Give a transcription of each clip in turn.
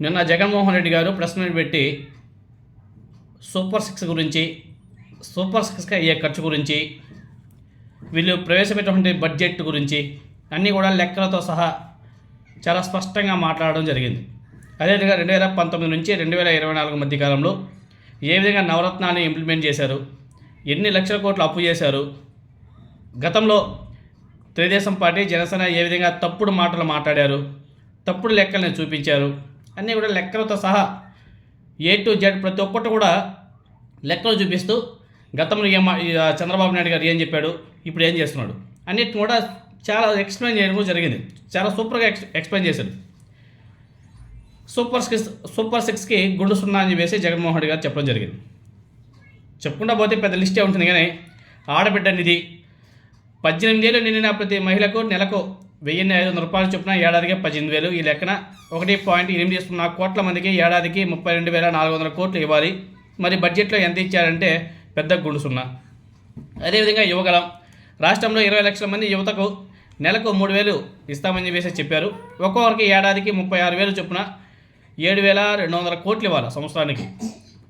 నిన్న జగన్మోహన్ రెడ్డి గారు press meet పెట్టి సూపర్ సిక్స్ గురించి, సూపర్ సిక్స్కి అయ్యే ఖర్చు గురించి, వీళ్ళు ప్రవేశపెట్టినటువంటి బడ్జెట్ గురించి అన్నీ కూడా లెక్కలతో సహా చాలా స్పష్టంగా మాట్లాడడం జరిగింది. అదేవిధంగా 2019 నుంచి 2024 మధ్య కాలంలో ఏ విధంగా నవరత్నాన్ని ఇంప్లిమెంట్ చేశారు, ఎన్ని లక్షల కోట్లు అప్పు చేశారు, గతంలో తెలుగుదేశం పార్టీ జనసేన ఏ విధంగా తప్పుడు మాటలు మాట్లాడారు, తప్పుడు లెక్కల్ని చూపించారు, అన్నీ కూడా లెక్కలతో సహా ఏ టు జెడ్ ప్రతి ఒక్కటి కూడా లెక్కలు చూపిస్తూ గతంలో చంద్రబాబు నాయుడు గారు ఏం చెప్పాడు, ఇప్పుడు ఏం చేస్తున్నాడు అన్నిటిని కూడా చాలా ఎక్స్ప్లెయిన్ చేయడం జరిగింది. చాలా సూపర్గా ఎక్స్ప్లెయిన్ చేశాడు. సూపర్ సిక్స్కి గుండు సున్నా అని చెప్పేసి జగన్మోహన్ రెడ్డి గారు చెప్పడం జరిగింది. చెప్పుకుంటా పోతే పెద్ద లిస్టే ఉంటుంది, కానీ ఆడబిడ్డ నిధి 18 ఏళ్ళు నిండిన ప్రతి మహిళకు నెలకు 1,500 రూపాయలు చొప్పున ఏడాదికి 18,000. ఈ లెక్కన 1.8 కోట్ల మందికి ఏడాదికి 32,400 కోట్లు ఇవ్వాలి. మరి బడ్జెట్లో ఎంత ఇచ్చారంటే పెద్ద గుండు సున్నా. అదేవిధంగా యువగలం రాష్ట్రంలో 20 లక్షల మంది యువతకు నెలకు 3,000 ఇస్తామని చెప్పేసి చెప్పారు. ఒక్కొక్కరికి ఏడాదికి 36,000 చొప్పున 7,200 కోట్లు ఇవ్వాలి సంవత్సరానికి.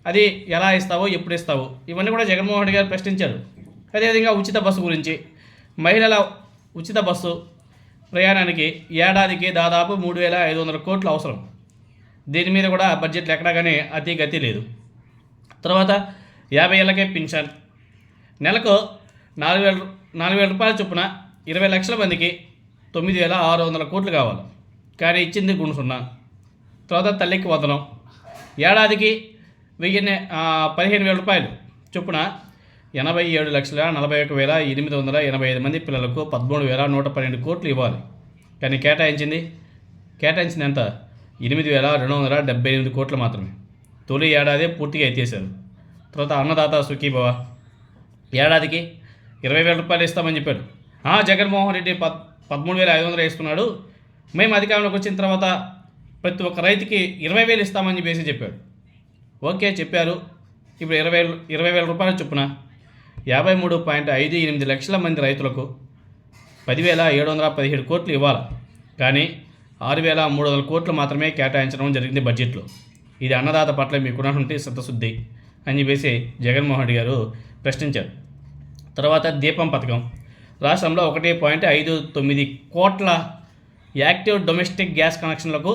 అది ఎలా ఇస్తావో, ఎప్పుడు ఇస్తావో, ఇవన్నీ కూడా జగన్మోహన్ రెడ్డి గారు ప్రశ్నించారు. అదేవిధంగా ఉచిత బస్సు గురించి, మహిళల ఉచిత బస్సు ప్రయాణానికి ఏడాదికి దాదాపు 3,500 కోట్లు అవసరం. దీని మీద కూడా బడ్జెట్లు ఎక్కడా కానీ అతి గతి లేదు. తర్వాత 50 ఏళ్ళకే పింఛన్, నెలకు 4,000 రూపాయల చొప్పున 20 లక్షల మందికి 9,600 కోట్లు కావాలి, కానీ ఇచ్చింది గుండు సున్నా. తర్వాత తల్లికి వందనం, ఏడాదికి 15,000 రూపాయలు చొప్పున 87,41,885 మంది పిల్లలకు 13,112 కోట్లు ఇవ్వాలి, కానీ కేటాయించింది ఎంత? 8,278 కోట్లు మాత్రమే. తొలి ఏడాది పూర్తిగా ఎత్తేసారు. తర్వాత అన్నదాత సుఖీభవ ఏడాదికి 20,000 రూపాయలు ఇస్తామని చెప్పాడు. జగన్మోహన్ రెడ్డి 13,500 వేసుకున్నాడు. మేము అధికారంలోకి వచ్చిన తర్వాత ప్రతి ఒక్క రైతుకి 20,000 ఇస్తామని చెప్పేసి చెప్పాడు. ఓకే చెప్పారు. ఇప్పుడు 20,000 రూపాయల చొప్పున 53.58 లక్షల మంది రైతులకు 10,717 కోట్లు ఇవ్వాలి, కానీ 6,300 కోట్లు మాత్రమే కేటాయించడం జరిగింది బడ్జెట్లో. ఇది అన్నదాత పట్ల మీకున్నటువంటి చిత్తశుద్ధి అని చెప్పేసి జగన్మోహన్ రెడ్డి గారు ప్రశ్నించారు. తర్వాత దీపం పథకం రాష్ట్రంలో 1.59 కోట్ల యాక్టివ్ డొమెస్టిక్ గ్యాస్ కనెక్షన్లకు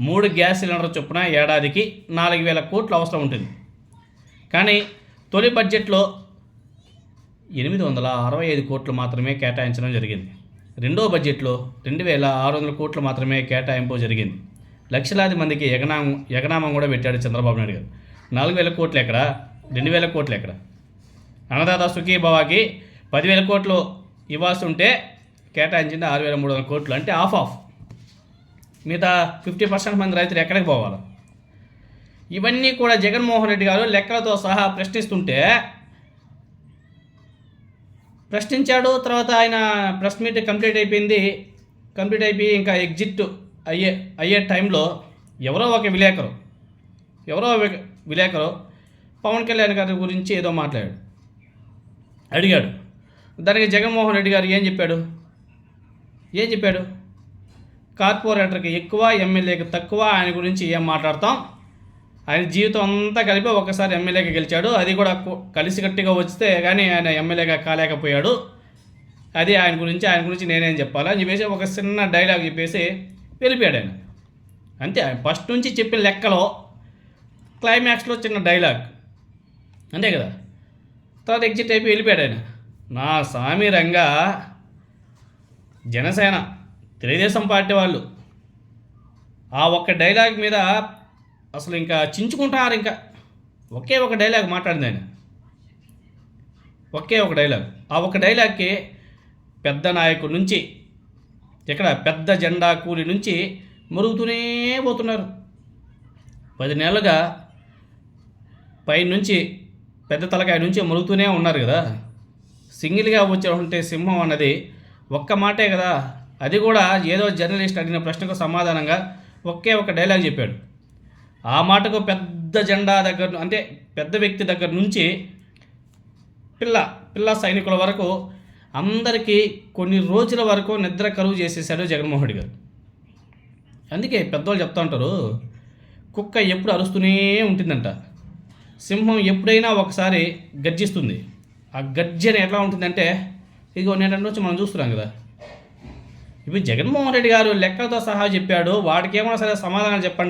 3 గ్యాస్ సిలిండర్ చొప్పున ఏడాదికి 4,000 కోట్లు అవసరం ఉంటుంది, కానీ తొలి బడ్జెట్లో 865 కోట్లు మాత్రమే కేటాయించడం జరిగింది. రెండో బడ్జెట్లో 2,600 కోట్లు మాత్రమే కేటాయింపు జరిగింది. లక్షలాది మందికి ఎగనామం కూడా పెట్టాడు చంద్రబాబు నాయుడు గారు. 4,000 కోట్లు ఎక్కడ, 2,000 కోట్లు ఎక్కడ? అన్నదాత సుఖీభవాకి 10,000 కోట్లు ఇవ్వాల్సి ఉంటే కేటాయించింది 6,300 కోట్లు, అంటే ఆఫ్. మిగతా 50% మంది రైతులు ఎక్కడికి పోవాలి? ఇవన్నీ కూడా జగన్మోహన్ రెడ్డి గారు లెక్కలతో సహా ప్రశ్నించాడు. తర్వాత ఆయన ప్రెస్ మీట్ కంప్లీట్ అయిపోయి ఇంకా ఎగ్జిట్ అయ్యే టైంలో ఎవరో ఒక విలేకరు పవన్ కళ్యాణ్ గారి గురించి ఏదో అడిగాడు. దానికి జగన్మోహన్ రెడ్డి గారు ఏం చెప్పాడు? కార్పొరేటర్కి ఎక్కువ, ఎమ్మెల్యేకి తక్కువ, ఆయన గురించి ఏం మాట్లాడతాం, ఆయన జీవితం అంతా కలిపి ఒకసారి ఎమ్మెల్యేగా గెలిచాడు, అది కూడా కలిసికట్టుగా వస్తే కానీ ఆయన ఎమ్మెల్యేగా కాలేకపోయాడు, అది ఆయన గురించి నేనేం చెప్పాలి అని చెప్పేసి ఒక చిన్న డైలాగ్ చెప్పేసి వెళ్ళిపోయాడు ఆయన. అంతే, ఆయన ఫస్ట్ నుంచి చెప్పిన లెక్కలో క్లైమాక్స్లో చిన్న డైలాగ్, అంతే కదా. తర్వాత ఎగ్జిట్ అయిపోయి వెళ్ళిపోయాడు ఆయన. నా సామి రంగా జనసేన, తెలుగుదేశం పార్టీ వాళ్ళు ఆ ఒక్క డైలాగ్ మీద అసలు ఇంకా చించుకుంటున్నారు. ఇంకా ఒకే ఒక డైలాగ్ మాట్లాడింది ఆయన, ఒకే ఒక డైలాగ్. ఆ ఒక డైలాగ్కి పెద్ద నాయకుడి నుంచి, పెద్ద జెండా కూలి నుంచి మరుగుతూనే పోతున్నారు. 10 నెలలుగా పైనుంచి పెద్ద తలకాయ నుంచి మరుగుతూనే ఉన్నారు కదా. సింగిల్గా వచ్చే సింహం అన్నది ఒక్క మాటే కదా. అది కూడా ఏదో జర్నలిస్ట్ అడిగిన ప్రశ్నకు సమాధానంగా ఒకే ఒక డైలాగ్ చెప్పాడు. ఆ మాటకు పెద్ద జెండా దగ్గర, అంటే పెద్ద వ్యక్తి దగ్గర నుంచి పిల్ల సైనికుల వరకు అందరికీ కొన్ని రోజుల వరకు నిద్ర కరువు చేసేసాడు జగన్మోహన్ రెడ్డి గారు. అందుకే పెద్దవాళ్ళు చెప్తూ ఉంటారు, కుక్క ఎప్పుడు అరుస్తూనే ఉంటుందంట. సింహం ఎప్పుడైనా ఒకసారి గర్జిస్తుంది. ఆ గర్జన ఎట్లా ఉంటుందంటే ఇదిగో నేటి నుంచి మనం చూస్తున్నాం కదా. ఇవి జగన్మోహన్ రెడ్డి గారు లెక్కలతో సహా చెప్పాడు. వాడికి ఏమైనా సరే సమాధానం చెప్పండి.